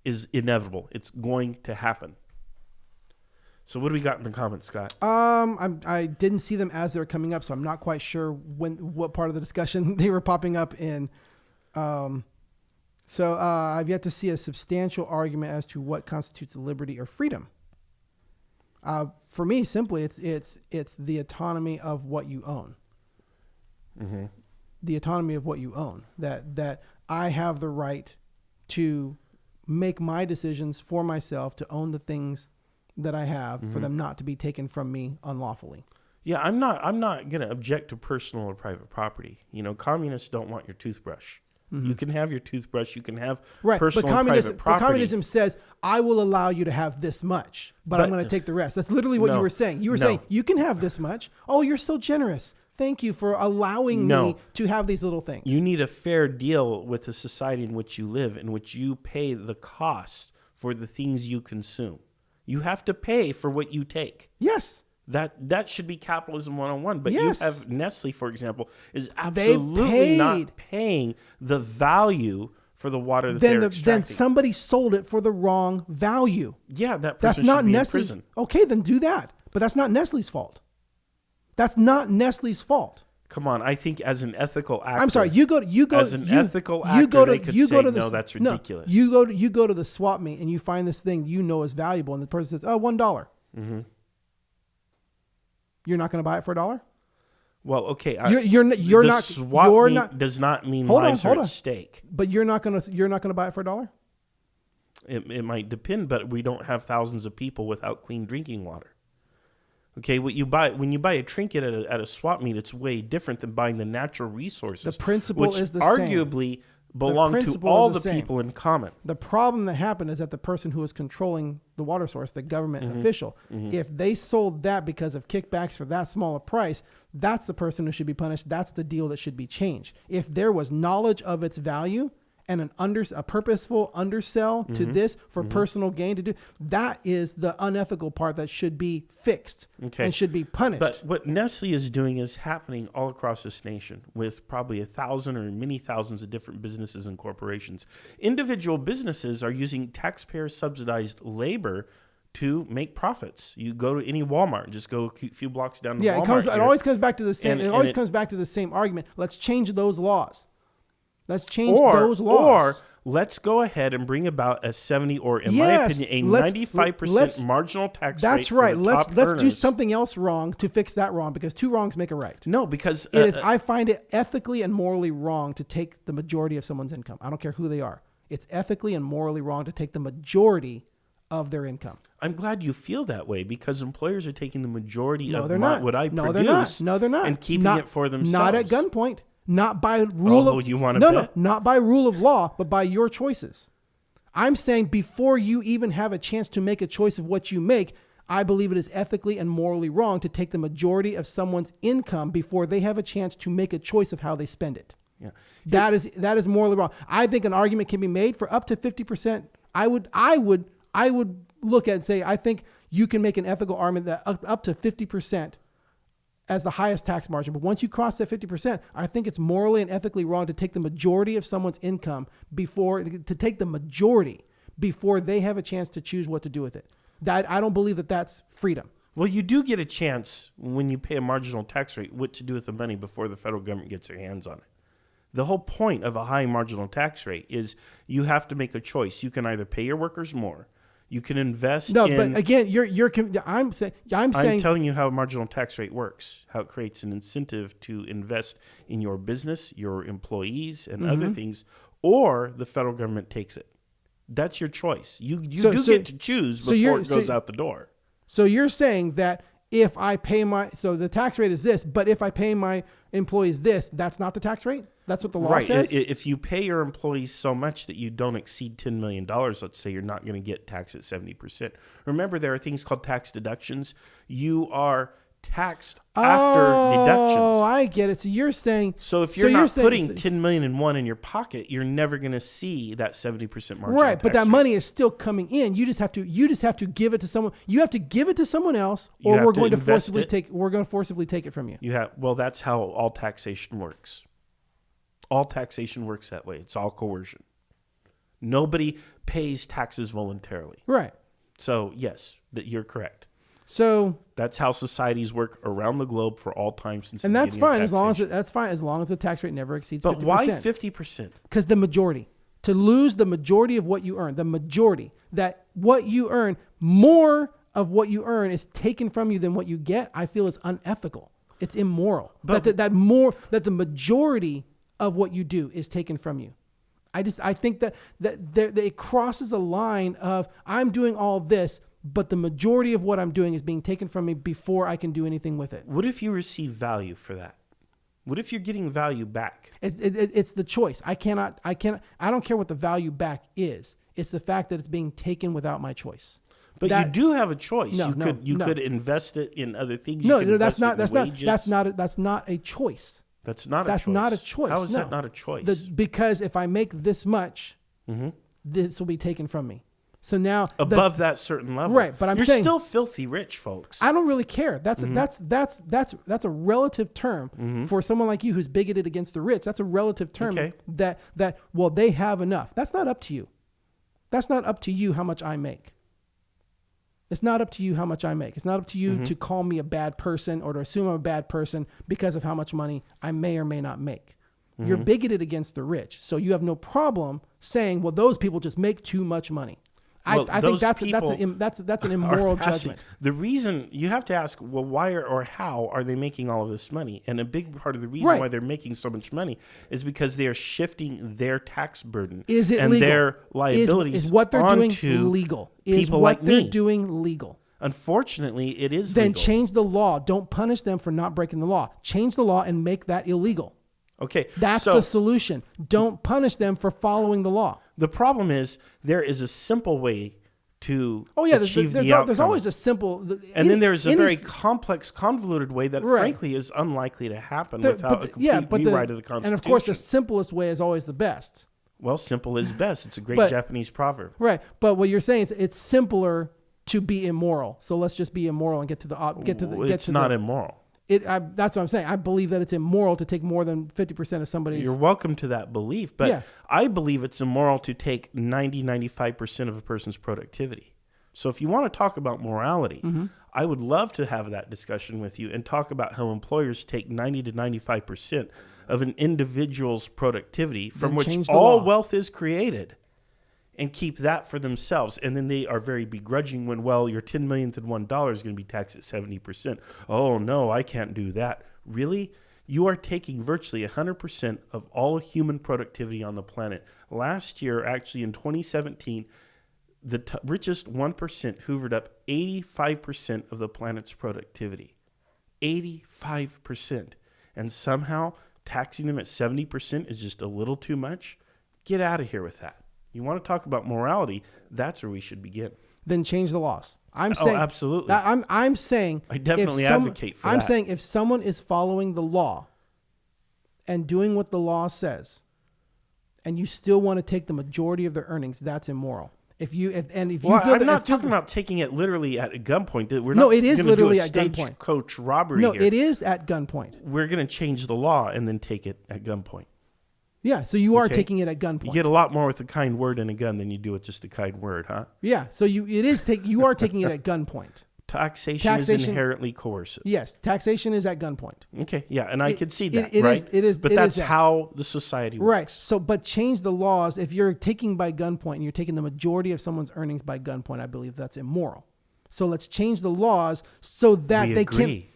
[SPEAKER 2] is inevitable. It's going to happen. So what do we got in the comments, Scott?
[SPEAKER 1] I didn't see them as they were coming up, so I'm not quite sure what part of the discussion they were popping up in. So I've yet to see a substantial argument as to what constitutes liberty or freedom. For me, simply, it's the autonomy of what you own. Mm-hmm. The autonomy of what you own. That I have the right to make my decisions for myself, to own the things that I have, for them not to be taken from me unlawfully.
[SPEAKER 2] Yeah, I'm not going to object to personal or private property. Communists don't want your toothbrush. You can have your toothbrush. You can have personal and private property. But communism says, I will allow you to have this much, but I'm going to take the rest. That's literally what you were saying. You were saying, you can have this much. Oh, you're so generous. Thank you for allowing me to have these little things. You need a fair deal with the society in which you live, in which you pay the cost for the things you consume. You have to pay for what you take. Yes. That should be capitalism 101. But you have Nestle, for example, is absolutely not paying the value for the water that they're extracting. Then somebody sold it for the wrong value. Yeah, that person should be in prison. Okay, then do that. But that's not Nestle's fault. That's not Nestle's fault. Come on, I think as an ethical actor. I'm sorry, you go ethical actor, they could say, no, that's ridiculous. No, you go to the swap meet and you find this thing you know is valuable, and the person says, oh, $1. Mm-hmm. You're not going to buy it for $1? Well, okay. Swap meet does not mean lives are at stake. But you're not going to buy it for $1? It might depend, but we don't have thousands of people without clean drinking water. Okay, when you buy a trinket at a swap meet, it's way different than buying the natural resources. The principle is the same. Which arguably belong to all the people in common. The problem that happened is that the person who was controlling the water source, the government official, if they sold that because of kickbacks for that small a price, that's the person who should be punished. That's the deal that should be changed. If there was knowledge of its value
[SPEAKER 1] and a purposeful undersell to this for personal gain to do, that is the unethical part that should be fixed and should be punished.
[SPEAKER 2] But what Nestle is doing is happening all across this nation with probably 1,000 or many thousands of different businesses and corporations. Individual businesses are using taxpayer subsidized labor to make profits. You go to any Walmart, just go a few blocks down to Walmart.
[SPEAKER 1] It always comes back to the same. It always comes back to the same argument. Let's change those laws. Let's change those laws.
[SPEAKER 2] Or let's go ahead and bring about a 70, or in my opinion, a 95% marginal tax rate.
[SPEAKER 1] That's right.
[SPEAKER 2] For the top
[SPEAKER 1] Let's do
[SPEAKER 2] earners.
[SPEAKER 1] something else wrong to fix that wrong, because two wrongs make a right.
[SPEAKER 2] No, because
[SPEAKER 1] I find it ethically and morally wrong to take the majority of someone's income. I don't care who they are. It's ethically and morally wrong to take the majority of their income.
[SPEAKER 2] I'm glad you feel that way, because employers are taking the majority of what I
[SPEAKER 1] No,
[SPEAKER 2] produce.
[SPEAKER 1] they're not.
[SPEAKER 2] And keeping it for themselves.
[SPEAKER 1] Not at gunpoint. Not by rule of...
[SPEAKER 2] you want to
[SPEAKER 1] No,
[SPEAKER 2] bet?
[SPEAKER 1] not by rule of law, but by your choices. I'm saying before you even have a chance to make a choice of what you make, I believe it is ethically and morally wrong to take the majority of someone's income before they have a chance to make a choice of how they spend it.
[SPEAKER 2] Yeah.
[SPEAKER 1] That is morally wrong. I think an argument can be made for up to 50%. I would look at and say, I think you can make an ethical argument that up to 50% as the highest tax margin. But once you cross that 50%, I think it's morally and ethically wrong to take the majority of someone's income before they have a chance to choose what to do with it. That I don't believe that that's freedom.
[SPEAKER 2] Well, you do get a chance when you pay a marginal tax rate what to do with the money before the federal government gets their hands on it. The whole point of a high marginal tax rate is you have to make a choice. You can either pay your workers more. You can invest.
[SPEAKER 1] No, but again, I'm
[SPEAKER 2] telling you how a marginal tax rate works, how it creates an incentive to invest in your business, your employees, and other things, or the federal government takes it. That's your choice. You get to choose before it goes out the door.
[SPEAKER 1] So you're saying that if I pay the tax rate is this, but if I pay my employees this, that's not the tax rate? That's what the law says?
[SPEAKER 2] If you pay your employees so much that you don't exceed $10 million, let's say, you're not going to get taxed at 70%. Remember, there are things called tax deductions. You are taxed after deductions.
[SPEAKER 1] Oh, I get it. So you're saying...
[SPEAKER 2] So if you're not putting $10 million in your pocket, you're never going to see that 70% marginal
[SPEAKER 1] right,
[SPEAKER 2] tax
[SPEAKER 1] but that
[SPEAKER 2] rate.
[SPEAKER 1] money is still coming in. You just have to give it to someone. You have to give it to someone else, or we're going to forcibly take it from you.
[SPEAKER 2] That's how all taxation works. All taxation works that way. It's all coercion. Nobody pays taxes voluntarily.
[SPEAKER 1] Right.
[SPEAKER 2] So yes, you're correct.
[SPEAKER 1] So
[SPEAKER 2] that's how societies work around the globe for all time since.
[SPEAKER 1] And that's fine as long as the tax rate never exceeds 50%.
[SPEAKER 2] But why 50%?
[SPEAKER 1] Because the majority. To lose the majority of what you earn, that what you earn, more of what you earn is taken from you than what you get, I feel is unethical. It's immoral. But that the majority of what you do is taken from you. I think that it crosses a line of I'm doing all this, but the majority of what I'm doing is being taken from me before I can do anything with it.
[SPEAKER 2] What if you receive value for that? What if you're getting value back?
[SPEAKER 1] It's the choice. I don't care what the value back is. It's the fact that it's being taken without my choice.
[SPEAKER 2] But you do have a choice. You could invest it in other things.
[SPEAKER 1] That's not a choice.
[SPEAKER 2] That's not a choice. How is that not a choice?
[SPEAKER 1] Because if I make this much, this will be taken from me. So now
[SPEAKER 2] above that certain level,
[SPEAKER 1] right? But
[SPEAKER 2] you're still filthy rich, folks.
[SPEAKER 1] I don't really care. That's a relative term for someone like you who's bigoted against the rich. That's a relative term that they have enough. That's not up to you. That's not up to you how much I make. It's not up to you how much I make. It's not up to you to call me a bad person or to assume I'm a bad person because of how much money I may or may not make. You're bigoted against the rich, so you have no problem saying, "Well, those people just make too much money." I think that's an immoral judgment.
[SPEAKER 2] The reason you have to ask, well, why or how are they making all of this money? And a big part of the reason why they're making so much money is because they are shifting their tax burden and
[SPEAKER 1] legal?
[SPEAKER 2] Their liabilities
[SPEAKER 1] is what they're doing
[SPEAKER 2] onto
[SPEAKER 1] legal?
[SPEAKER 2] People like me.
[SPEAKER 1] They're doing legal?
[SPEAKER 2] Unfortunately, it is
[SPEAKER 1] then
[SPEAKER 2] legal.
[SPEAKER 1] Change the law. Don't punish them for not breaking the law. Change the law and make that illegal.
[SPEAKER 2] Okay,
[SPEAKER 1] that's the solution. Don't punish them for following the law.
[SPEAKER 2] The problem is there is a simple way to achieve the outcome.
[SPEAKER 1] There's always a simple...
[SPEAKER 2] then there's a very complex, convoluted way that, frankly, is unlikely to happen without a complete rewrite of the Constitution.
[SPEAKER 1] And, of course, the simplest way is always the best.
[SPEAKER 2] Well, simple is best. It's a great Japanese proverb.
[SPEAKER 1] Right. But what you're saying is it's simpler to be immoral. So let's just be immoral and get to the
[SPEAKER 2] It's not immoral.
[SPEAKER 1] That's what I'm saying. I believe that it's immoral to take more than 50% of somebody's.
[SPEAKER 2] You're welcome to that belief, but I believe it's immoral to take 95% of a person's productivity. So if you want to talk about morality, I would love to have that discussion with you and talk about how employers take 90 to 95% of an individual's productivity from which all wealth is created and keep that for themselves. And then they are very begrudging when, well, your 10 millionth and $1 is going to be taxed at 70%. Oh, no, I can't do that. Really? You are taking virtually 100% of all human productivity on the planet. Last year, actually in 2017, the richest 1% hoovered up 85% of the planet's productivity. 85%. And somehow taxing them at 70% is just a little too much. Get out of here with that. You want to talk about morality, that's where we should begin.
[SPEAKER 1] Then change the laws. I'm saying,
[SPEAKER 2] absolutely.
[SPEAKER 1] I'm saying
[SPEAKER 2] I definitely advocate for that.
[SPEAKER 1] I'm saying if someone is following the law and doing what the law says, and you still want to take the majority of their earnings, that's immoral.
[SPEAKER 2] I'm not talking about taking it literally at gunpoint.
[SPEAKER 1] It is literally at gunpoint.
[SPEAKER 2] Stagecoach robbery.
[SPEAKER 1] No,
[SPEAKER 2] here.
[SPEAKER 1] It is at gunpoint.
[SPEAKER 2] We're going to change the law and then take it at gunpoint.
[SPEAKER 1] Yeah, so you are taking it at gunpoint.
[SPEAKER 2] You get a lot more with a kind word and a gun than you do with just a kind word, huh?
[SPEAKER 1] Yeah, so you are taking it at gunpoint.
[SPEAKER 2] Taxation is inherently coercive.
[SPEAKER 1] Yes, taxation is at gunpoint.
[SPEAKER 2] Okay, yeah, and I could see that, right? But that's how the society works.
[SPEAKER 1] Right. So, but change the laws. If you're taking by gunpoint and you're taking the majority of someone's earnings by gunpoint, I believe that's immoral. So let's change the laws so that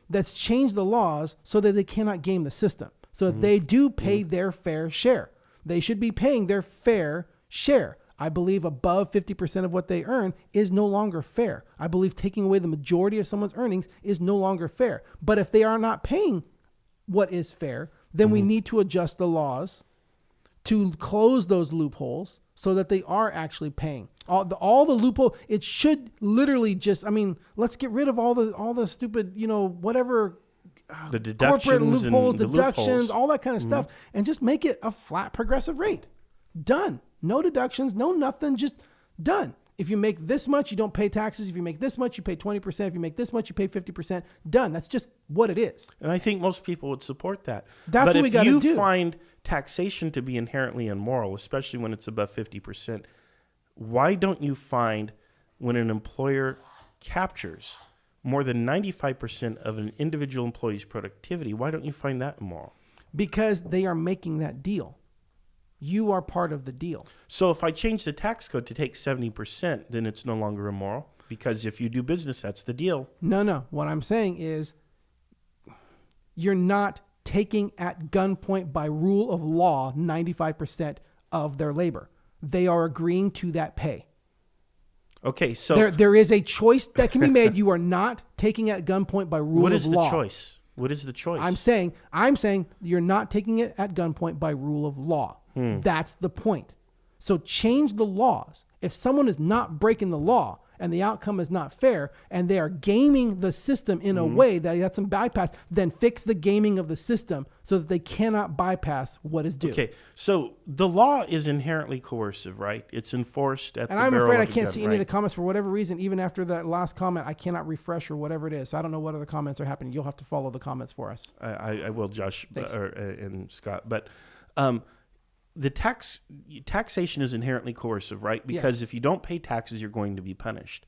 [SPEAKER 1] let's change the laws so that they cannot game the system. So that they do pay their fair share. They should be paying their fair share. I believe above 50% of what they earn is no longer fair. I believe taking away the majority of someone's earnings is no longer fair. But if they are not paying what is fair, then we need to adjust the laws to close those loopholes so that they are actually paying. All the loophole, it should literally just, let's get rid of all the stupid, whatever
[SPEAKER 2] the deductions,
[SPEAKER 1] corporate loopholes,
[SPEAKER 2] and
[SPEAKER 1] deductions, all that kind of stuff, and just make it a flat progressive rate. Done. No deductions, no nothing, just done. If you make this much, you don't pay taxes. If you make this much, you pay 20%. If you make this much, you pay 50%. Done. That's just what it is.
[SPEAKER 2] And I think most people would support that.
[SPEAKER 1] That's what we got to do.
[SPEAKER 2] But if you find taxation to be inherently immoral, especially when it's above 50%, why don't you find when an employer captures more than 95% of an individual employee's productivity, why don't you find that immoral?
[SPEAKER 1] Because they are making that deal. You are part of the deal.
[SPEAKER 2] So if I change the tax code to take 70%, then it's no longer immoral? Because if you do business, that's the deal.
[SPEAKER 1] No. What I'm saying is you're not taking at gunpoint by rule of law 95% of their labor. They are agreeing to that pay.
[SPEAKER 2] Okay, so
[SPEAKER 1] there is a choice that can be made. You are not taking at gunpoint by rule of law.
[SPEAKER 2] What is the choice? What is the choice?
[SPEAKER 1] I'm saying you're not taking it at gunpoint by rule of law. That's the point. So change the laws. If someone is not breaking the law and the outcome is not fair and they are gaming the system in a way that that's some bypass, then fix the gaming of the system so that they cannot bypass what is due.
[SPEAKER 2] Okay, so the law is inherently coercive, right? It's enforced at the barrel of a gun.
[SPEAKER 1] And I'm afraid I can't see any of the comments for whatever reason. Even after that last comment, I cannot refresh or whatever it is. So I don't know what other comments are happening. You'll have to follow the comments for us.
[SPEAKER 2] I will, Josh and Scott. But the taxation is inherently coercive, right? Because if you don't pay taxes, you're going to be punished.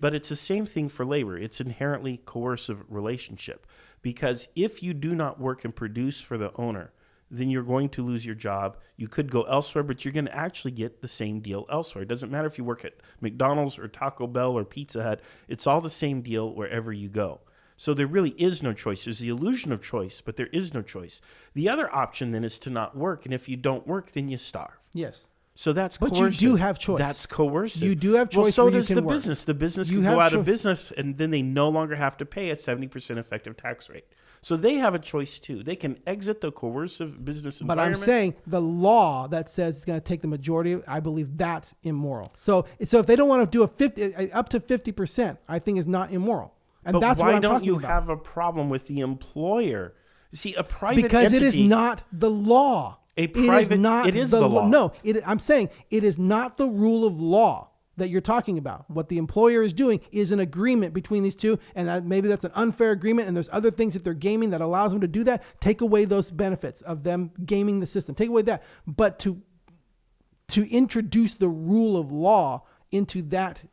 [SPEAKER 2] But it's the same thing for labor. It's inherently coercive relationship. Because if you do not work and produce for the owner, then you're going to lose your job. You could go elsewhere, but you're going to actually get the same deal elsewhere. It doesn't matter if you work at McDonald's or Taco Bell or Pizza Hut. It's all the same deal wherever you go. So there really is no choice. There's the illusion of choice, but there is no choice. The other option then is to not work. And if you don't work, then you starve.
[SPEAKER 1] Yes.
[SPEAKER 2] So that's coercive.
[SPEAKER 1] But you do have choice.
[SPEAKER 2] That's coercive.
[SPEAKER 1] You do have choice.
[SPEAKER 2] Well, so does the business. The business can go out of business, and then they no longer have to pay a 70% effective tax rate. So they have a choice too. They can exit the coercive business environment.
[SPEAKER 1] But I'm saying the law that says it's going to take the majority, I believe that's immoral. So if they don't want to do up to 50%, I think is not immoral. And
[SPEAKER 2] but
[SPEAKER 1] that's
[SPEAKER 2] why
[SPEAKER 1] what I'm
[SPEAKER 2] don't
[SPEAKER 1] talking
[SPEAKER 2] you
[SPEAKER 1] about.
[SPEAKER 2] have a problem with the employer? See, a private
[SPEAKER 1] because
[SPEAKER 2] entity,
[SPEAKER 1] it is not the law.
[SPEAKER 2] It is the law.
[SPEAKER 1] No, I'm saying it is not the rule of law that you're talking about. What the employer is doing is an agreement between these two, and maybe that's an unfair agreement, and there's other things that they're gaming that allows them to do that. Take away those benefits of them gaming the system. Take away that. But to introduce the rule of law into that.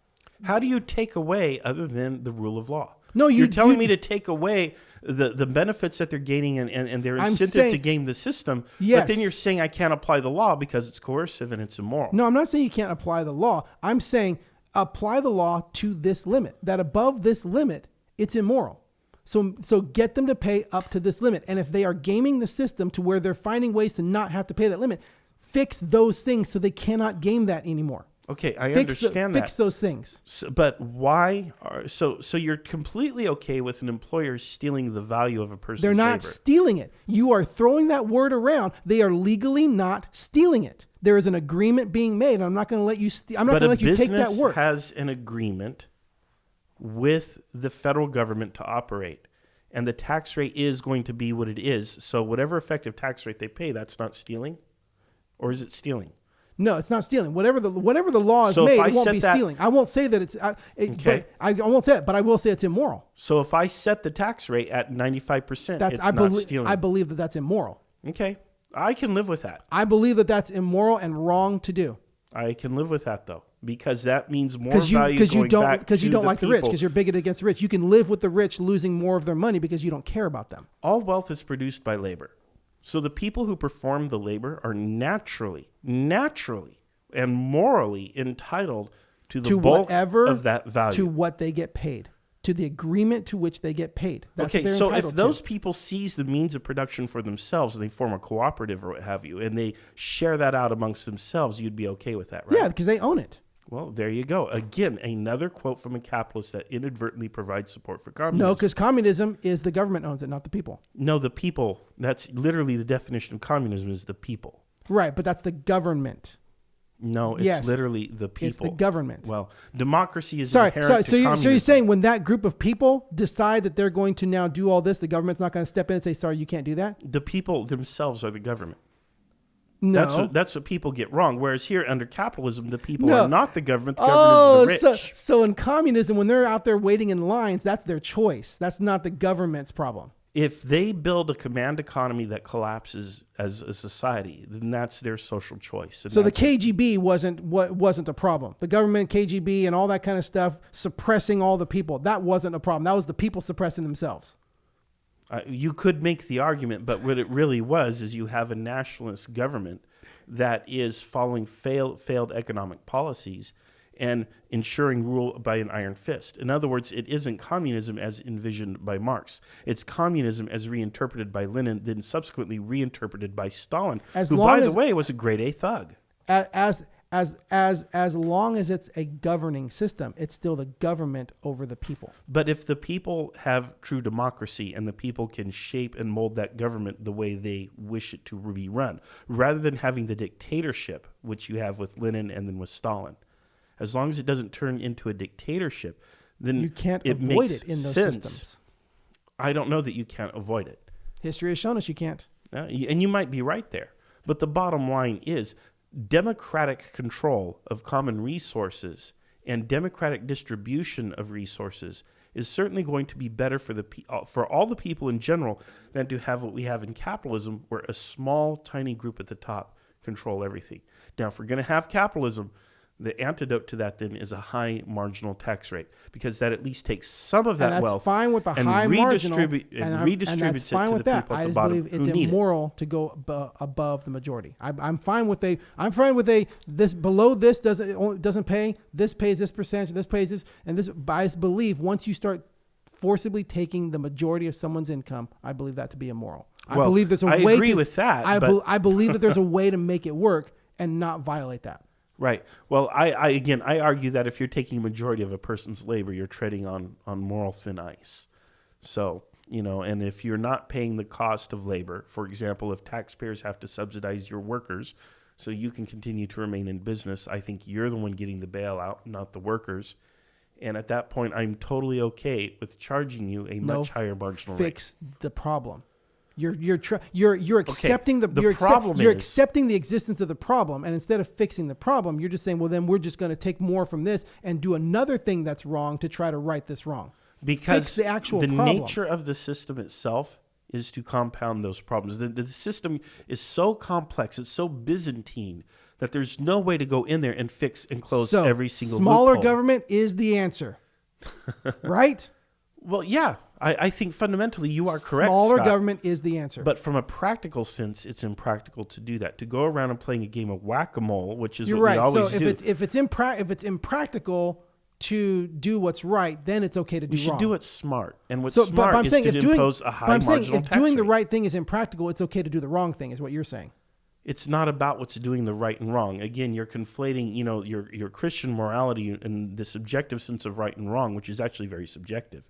[SPEAKER 2] How do you take away other than the rule of law?
[SPEAKER 1] No,
[SPEAKER 2] you're telling me to take away the benefits that they're gaining and their incentive to game the system.
[SPEAKER 1] Yes.
[SPEAKER 2] But then you're saying I can't apply the law because it's coercive and it's immoral.
[SPEAKER 1] No, I'm not saying you can't apply the law. I'm saying apply the law to this limit. That above this limit, it's immoral. So get them to pay up to this limit. And if they are gaming the system to where they're finding ways to not have to pay that limit, fix those things so they cannot game that anymore.
[SPEAKER 2] Okay, I understand that.
[SPEAKER 1] Fix those things.
[SPEAKER 2] But why? So you're completely okay with an employer stealing the value of a person's labor?
[SPEAKER 1] They're not stealing it. You are throwing that word around. They are legally not stealing it. There is an agreement being made. I'm not going to let you. I'm not going to let you take that word.
[SPEAKER 2] But a business has an agreement with the federal government to operate, and the tax rate is going to be what it is. So whatever effective tax rate they pay, that's not stealing, or is it stealing?
[SPEAKER 1] No, it's not stealing. Whatever the law is made, it won't be stealing. I won't say that it's.
[SPEAKER 2] Okay.
[SPEAKER 1] I won't say it, but I will say it's immoral.
[SPEAKER 2] So if I set the tax rate at 95%, it's not stealing.
[SPEAKER 1] I believe that that's immoral.
[SPEAKER 2] Okay, I can live with that.
[SPEAKER 1] I believe that that's immoral and wrong to do.
[SPEAKER 2] I can live with that though, because that means more value
[SPEAKER 1] because you don't like
[SPEAKER 2] the
[SPEAKER 1] rich, because you're bigoted against the rich. You can live with the rich losing more of their money because you don't care about them.
[SPEAKER 2] All wealth is produced by labor. So the people who perform the labor are naturally, and morally entitled to the bulk of that value.
[SPEAKER 1] To what they get paid, to the agreement to which they get paid. That's
[SPEAKER 2] okay, so if those people seize the means of production for themselves and they form a cooperative or what have you, and they share that out amongst themselves, you'd be okay with that, right?
[SPEAKER 1] Yeah, because they own it.
[SPEAKER 2] Well, there you go. Again, another quote from a capitalist that inadvertently provides support for communism.
[SPEAKER 1] No, because communism is the government owns it, not the people.
[SPEAKER 2] No, the people. That's literally the definition of communism is the people.
[SPEAKER 1] Right, but that's the government.
[SPEAKER 2] No, it's literally the people.
[SPEAKER 1] It's the government.
[SPEAKER 2] Well, democracy is inherent to communism.
[SPEAKER 1] So you're saying when that group of people decide that they're going to now do all this, the government's not going to step in and say, sorry, you can't do that?
[SPEAKER 2] The people themselves are the government.
[SPEAKER 1] No.
[SPEAKER 2] That's what people get wrong. Whereas here under capitalism, the people are not the government. The government is the rich.
[SPEAKER 1] So in communism, when they're out there waiting in lines, that's their choice. That's not the government's problem.
[SPEAKER 2] If they build a command economy that collapses as a society, then that's their social choice.
[SPEAKER 1] So the KGB wasn't a problem. The government, KGB, and all that kind of stuff suppressing all the people, that wasn't a problem. That was the people suppressing themselves.
[SPEAKER 2] You could make the argument, but what it really was is you have a nationalist government that is following failed economic policies and ensuring rule by an iron fist. In other words, it isn't communism as envisioned by Marx. It's communism as reinterpreted by Lenin, then subsequently reinterpreted by Stalin, who, by the way, was a grade A thug.
[SPEAKER 1] As long as it's a governing system, it's still the government over the people.
[SPEAKER 2] But if the people have true democracy and the people can shape and mold that government the way they wish it to be run, rather than having the dictatorship, which you have with Lenin and then with Stalin, as long as it doesn't turn into a dictatorship, then
[SPEAKER 1] you can't
[SPEAKER 2] it
[SPEAKER 1] avoid
[SPEAKER 2] makes
[SPEAKER 1] it in those
[SPEAKER 2] sense.
[SPEAKER 1] systems.
[SPEAKER 2] I don't know that you can't avoid it.
[SPEAKER 1] History has shown us you can't.
[SPEAKER 2] And you might be right there. But the bottom line is democratic control of common resources and democratic distribution of resources is certainly going to be better for all the people in general than to have what we have in capitalism, where a small, tiny group at the top control everything. Now, if we're going to have capitalism, the antidote to that then is a high marginal tax rate, because that at least takes some of that wealth
[SPEAKER 1] fine with a
[SPEAKER 2] and
[SPEAKER 1] high marginal,
[SPEAKER 2] redistributes it to the people at the bottom who need it.
[SPEAKER 1] I just believe it's immoral to go above the majority. I'm fine with this below this doesn't pay, this pays this percentage, this pays this, and this. But I just believe once you start forcibly taking the majority of someo's income, I believe that to be immoral. I believe there's a way.
[SPEAKER 2] I agree with that.
[SPEAKER 1] I believe that there's a way to make it work and not violate that.
[SPEAKER 2] Right. Well, I argue that if you're taking a majority of a person's labor, you're treading on moral thin ice. So, and if you're not paying the cost of labor, for example, if taxpayers have to subsidize your workers so you can continue to remain in business, I think you're the one getting the bailout, not the workers. And at that point, I'm totally okay with charging you a much higher marginal rate.
[SPEAKER 1] Fix the problem. You're accepting you're accepting the existence of the problem, and instead of fixing the problem, you're just saying, well, then we're just going to take more from this and do another thing that's wrong to try to right this wrong.
[SPEAKER 2] Because
[SPEAKER 1] fix the actual
[SPEAKER 2] problem. Nature of the system itself is to compound those problems. The system is so complex, it's so Byzantine that there's no way to go in there and fix and close every single
[SPEAKER 1] smaller
[SPEAKER 2] loophole.
[SPEAKER 1] Government is the answer, right?
[SPEAKER 2] Well, yeah. I think fundamentally you are correct,
[SPEAKER 1] Smaller
[SPEAKER 2] Scott.
[SPEAKER 1] government is the answer.
[SPEAKER 2] But from a practical sense, it's impractical to do that. To go around and playing a game of whack-a-mole, which is
[SPEAKER 1] You're
[SPEAKER 2] what
[SPEAKER 1] right.
[SPEAKER 2] we always
[SPEAKER 1] so
[SPEAKER 2] do.
[SPEAKER 1] if it's impractical to do what's right, then it's okay to do wrong.
[SPEAKER 2] We should do it smart. And what's smart is to impose a high marginal tax rate.
[SPEAKER 1] If doing the right thing is impractical, it's okay to do the wrong thing, is what you're saying.
[SPEAKER 2] It's not about what's doing the right and wrong. Again, you're conflating, your Christian morality and the subjective sense of right and wrong, which is actually very subjective,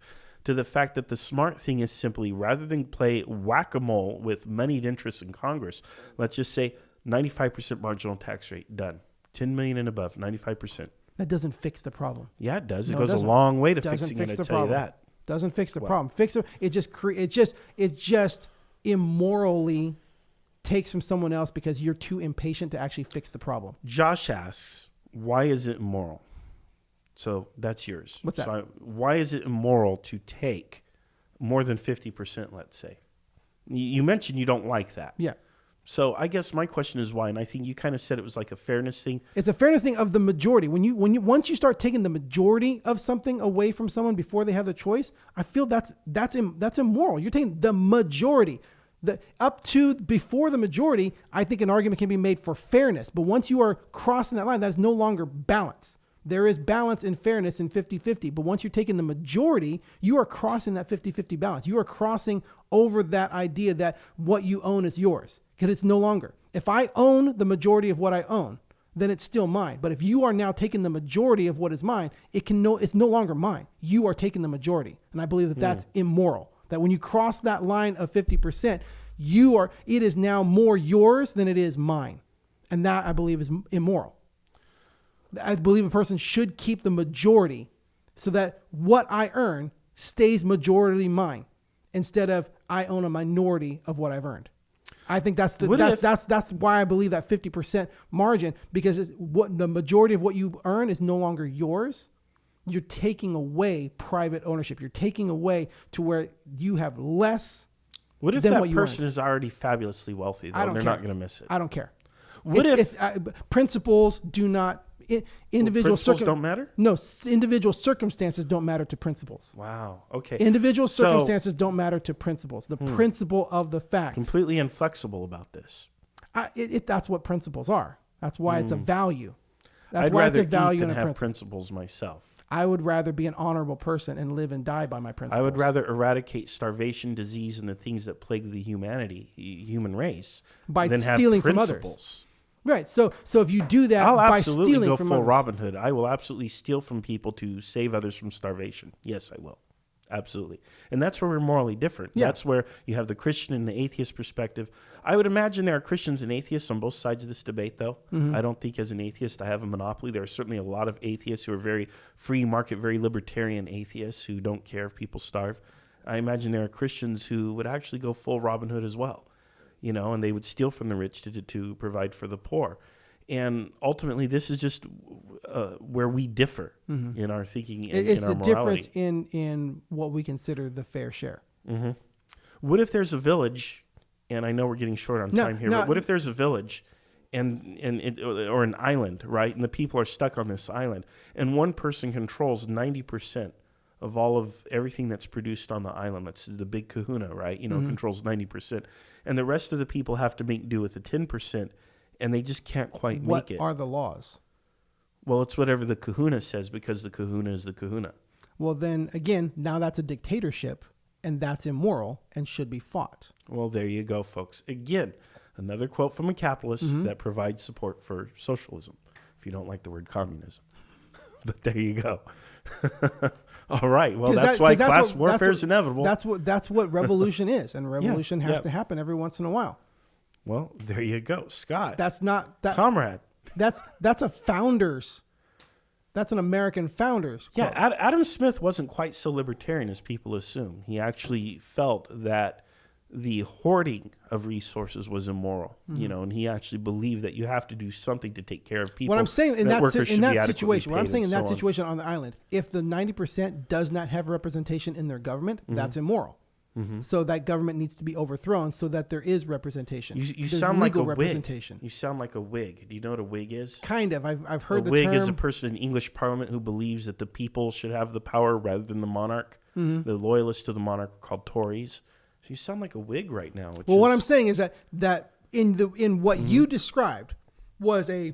[SPEAKER 2] to the fact that the smart thing is simply, rather than play whack-a-mole with moneyed interests in Congress, let's just say 95% marginal tax rate, done. 10 million and above, 95%.
[SPEAKER 1] That doesn't fix the problem.
[SPEAKER 2] Yeah, it does. It goes a long way to fixing it, I tell you that.
[SPEAKER 1] Doesn't fix the problem. It just immorally takes from someone else because you're too impatient to actually fix the problem.
[SPEAKER 2] Josh asks, why is it immoral? So that's yours.
[SPEAKER 1] What's that?
[SPEAKER 2] So why is it immoral to take more than 50%, let's say? You mentioned you don't like that.
[SPEAKER 1] Yeah.
[SPEAKER 2] So I guess my question is why, and I think you kind of said it was like a fairness thing.
[SPEAKER 1] It's a fairness thing of the majority. Once you start taking the majority of something away from someone before they have the choice, I feel that's immoral. You're taking the majority. Up to before the majority, I think an argument can be made for fairness. But once you are crossing that line, that is no longer balance. There is balance in fairness in 50-50. But once you're taking the majority, you are crossing that 50-50 balance. You are crossing over that idea that what you own is yours. Because it's no longer. If I own the majority of what I own, then it's still mine. But if you are now taking the majority of what is mine, it's no longer mine. You are taking the majority. And I believe that that's immoral. That when you cross that line of 50%, it is now more yours than it is mine. And that, I believe, is immoral. I believe a person should keep the majority so that what I earn stays majority mine instead of I own a minority of what I've earned. I think that's why I believe that 50% margin, because what the majority of what you earn is no longer yours. You're taking away private ownership. You're taking away to where you have less.
[SPEAKER 2] What if that person is already fabulously wealthy, though, and they're not going to miss it?
[SPEAKER 1] I don't care.
[SPEAKER 2] What if
[SPEAKER 1] principles do not? Individual
[SPEAKER 2] principles don't matter?
[SPEAKER 1] No, individual circumstances don't matter to principles.
[SPEAKER 2] Wow. Okay.
[SPEAKER 1] Individual circumstances don't matter to principles. The principle of the fact.
[SPEAKER 2] Completely inflexible about this.
[SPEAKER 1] That's what principles are. That's why it's a value. That's
[SPEAKER 2] I'd
[SPEAKER 1] why
[SPEAKER 2] rather
[SPEAKER 1] it's a value
[SPEAKER 2] eat than
[SPEAKER 1] and
[SPEAKER 2] have principles myself.
[SPEAKER 1] I would rather be an honorable person and live and die by my principles.
[SPEAKER 2] I would rather eradicate starvation, disease, and the things that plague the human race
[SPEAKER 1] by
[SPEAKER 2] than
[SPEAKER 1] stealing
[SPEAKER 2] have
[SPEAKER 1] from
[SPEAKER 2] principles.
[SPEAKER 1] Others. Right. So if you do that by stealing from others.
[SPEAKER 2] I'll absolutely go full Robin Hood. I will absolutely steal from people to save others from starvation. Yes, I will. Absolutely. And that's where we're morally different. Yeah. That's where you have the Christian and the atheist perspective. I would imagine there are Christians and atheists on both sides of this debate, though. Mm-hmm. I don't think as an atheist I have a monopoly. There are certainly a lot of atheists who are very free market, very libertarian atheists who don't care if people starve. I imagine there are Christians who would actually go full Robin Hood as well. And they would steal from the rich to provide for the poor. And ultimately, this is just where we differ in our thinking and in our morality. It's the difference
[SPEAKER 1] in what we consider the fair share.
[SPEAKER 2] Mm-hmm. What if there's a village, and I know we're getting short on time here, but what if there's a village or an island, right? And the people are stuck on this island, and one person controls 90% of all of everything that's produced on the island. That's the big kahuna, right? Controls 90%. And the rest of the people have to make do with the 10%, and they just can't quite make it.
[SPEAKER 1] What are the laws?
[SPEAKER 2] Well, it's whatever the kahuna says, because the kahuna is the kahuna.
[SPEAKER 1] Well, then, again, now that's a dictatorship, and that's immoral and should be fought.
[SPEAKER 2] Well, there you go, folks. Again, another quote from a capitalist that provides support for socialism, if you don't like the word communism. But there you go. All right. Well, that's why class warfare is inevitable.
[SPEAKER 1] That's what revolution is, and revolution has to happen every once in a while.
[SPEAKER 2] Well, there you go, Scott.
[SPEAKER 1] That's not that
[SPEAKER 2] comrade.
[SPEAKER 1] That's a founders. That's an American founders.
[SPEAKER 2] Yeah, Adam Smith wasn't quite so libertarian as people assume. He actually felt that the hoarding of resources was immoral, and he actually believed that you have to do something to take care of people.
[SPEAKER 1] What I'm saying in that situation on the island, if the 90% does not have representation in their government, that's immoral. So that government needs to be overthrown so that there is representation.
[SPEAKER 2] You sound like a representation. You sound like a Whig. Do you know what a Whig is?
[SPEAKER 1] Kind of. I've heard the term.
[SPEAKER 2] A Whig is a person in English Parliament who believes that the people should have the power rather than the monarch. The loyalists to the monarch are called Tories. So you sound like a Whig right now.
[SPEAKER 1] What I'm saying is that in what you described was a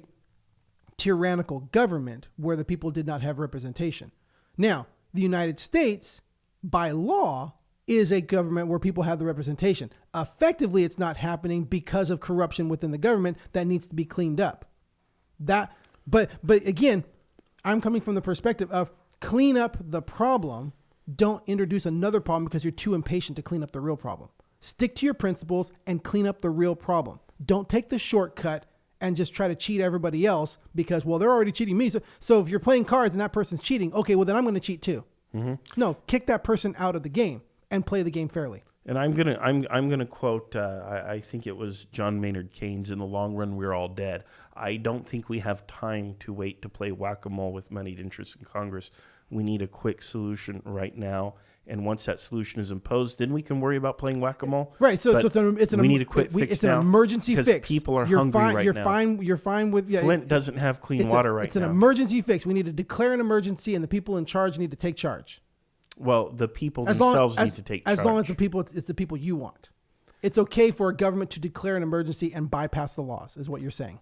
[SPEAKER 1] tyrannical government where the people did not have representation. Now, the United States, by law, is a government where people have the representation. Effectively, it's not happening because of corruption within the government that needs to be cleaned up. But again, I'm coming from the perspective of clean up the problem. Don't introduce another problem because you're too impatient to clean up the real problem. Stick to your principles and clean up the real problem. Don't take the shortcut and just try to cheat everybody else because, well, they're already cheating me. So if you're playing cards and that person's cheating, okay, well, then I'm going to cheat too. No, kick that person out of the game and play the game fairly.
[SPEAKER 2] And I'm gonna quote. I think it was John Maynard Keynes. In the long run, we're all dead. I don't think we have time to wait to play whack-a-mole with moneyed interests in Congress. We need a quick solution right now. And once that solution is imposed, then we can worry about playing whack-a-mole.
[SPEAKER 1] Right. So
[SPEAKER 2] we need a quick fix
[SPEAKER 1] it's now. It's an emergency fix.
[SPEAKER 2] Because people are hungry right now.
[SPEAKER 1] You're fine with... Yeah,
[SPEAKER 2] Flint doesn't have clean water right now.
[SPEAKER 1] It's an emergency fix. We need to declare an emergency, and the people in charge need to take charge.
[SPEAKER 2] Well, the people themselves need to take charge.
[SPEAKER 1] As long as it's the people you want. It's okay for a government to declare an emergency and bypass the laws, is what you're saying.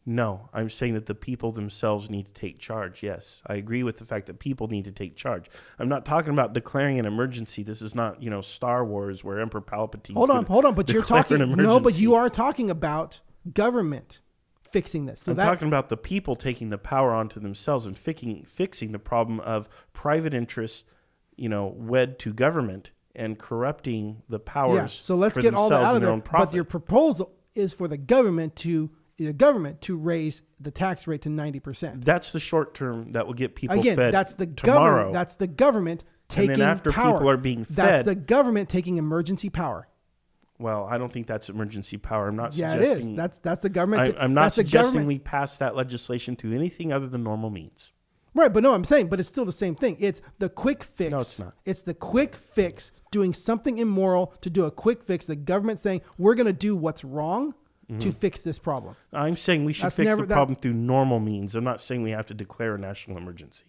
[SPEAKER 2] No, I'm saying that the people themselves need to take charge. Yes, I agree with the fact that people need to take charge. I'm not talking about declaring an emergency. This is not, Star Wars where Emperor Palpatine.
[SPEAKER 1] Hold on, but you're talking. No, but you are talking about government fixing this. So
[SPEAKER 2] I'm talking about the people taking the power onto themselves and fixing the problem of private interests, wed to government and corrupting the powers. Yeah,
[SPEAKER 1] so let's get all that out of there. But your proposal is for the government to raise the tax rate to 90%.
[SPEAKER 2] That's the short term that will get people fed
[SPEAKER 1] that's the
[SPEAKER 2] tomorrow.
[SPEAKER 1] That's the government taking power.
[SPEAKER 2] And then after people are being fed.
[SPEAKER 1] That's the government taking emergency power.
[SPEAKER 2] Well, I don't think that's emergency power. I'm not
[SPEAKER 1] suggesting.
[SPEAKER 2] Yeah,
[SPEAKER 1] it is. That's the government.
[SPEAKER 2] I'm not suggesting we pass that legislation through anything other than normal means.
[SPEAKER 1] Right, but no, I'm saying, but it's still the same thing. It's the quick fix.
[SPEAKER 2] No, it's not.
[SPEAKER 1] It's the quick fix, doing something immoral to do a quick fix. The government saying, we're going to do what's wrong to fix this problem.
[SPEAKER 2] I'm saying we should fix the problem through normal means. I'm not saying we have to declare a national emergency.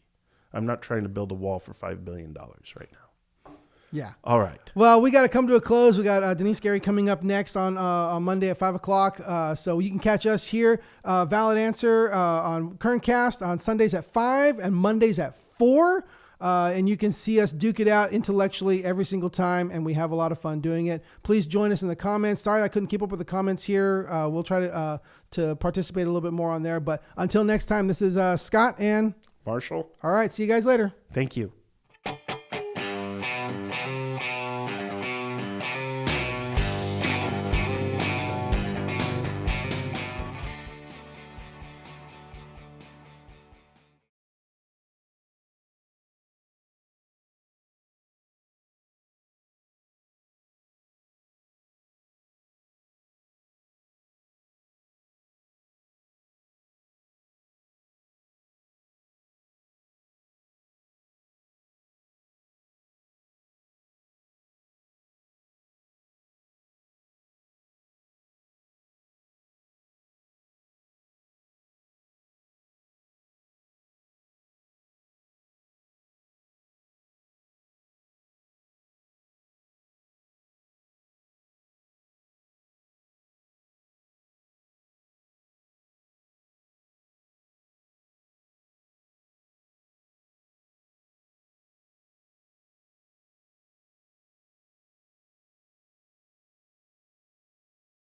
[SPEAKER 2] I'm not trying to build a wall for $5 billion right now.
[SPEAKER 1] Yeah.
[SPEAKER 2] All right.
[SPEAKER 1] Well, we got to come to a close. We got Denise Gary coming up next on Monday at 5 o'clock. So you can catch us here, Valid Answer, on Current Cast on Sundays at 5 and Mondays at 4. And you can see us duke it out intellectually every single time, and we have a lot of fun doing it. Please join us in the comments. Sorry I couldn't keep up with the comments here. We'll try to participate a little bit more on there. But until next time, this is Scott and
[SPEAKER 2] Marshall.
[SPEAKER 1] All right. See you guys later.
[SPEAKER 2] Thank you.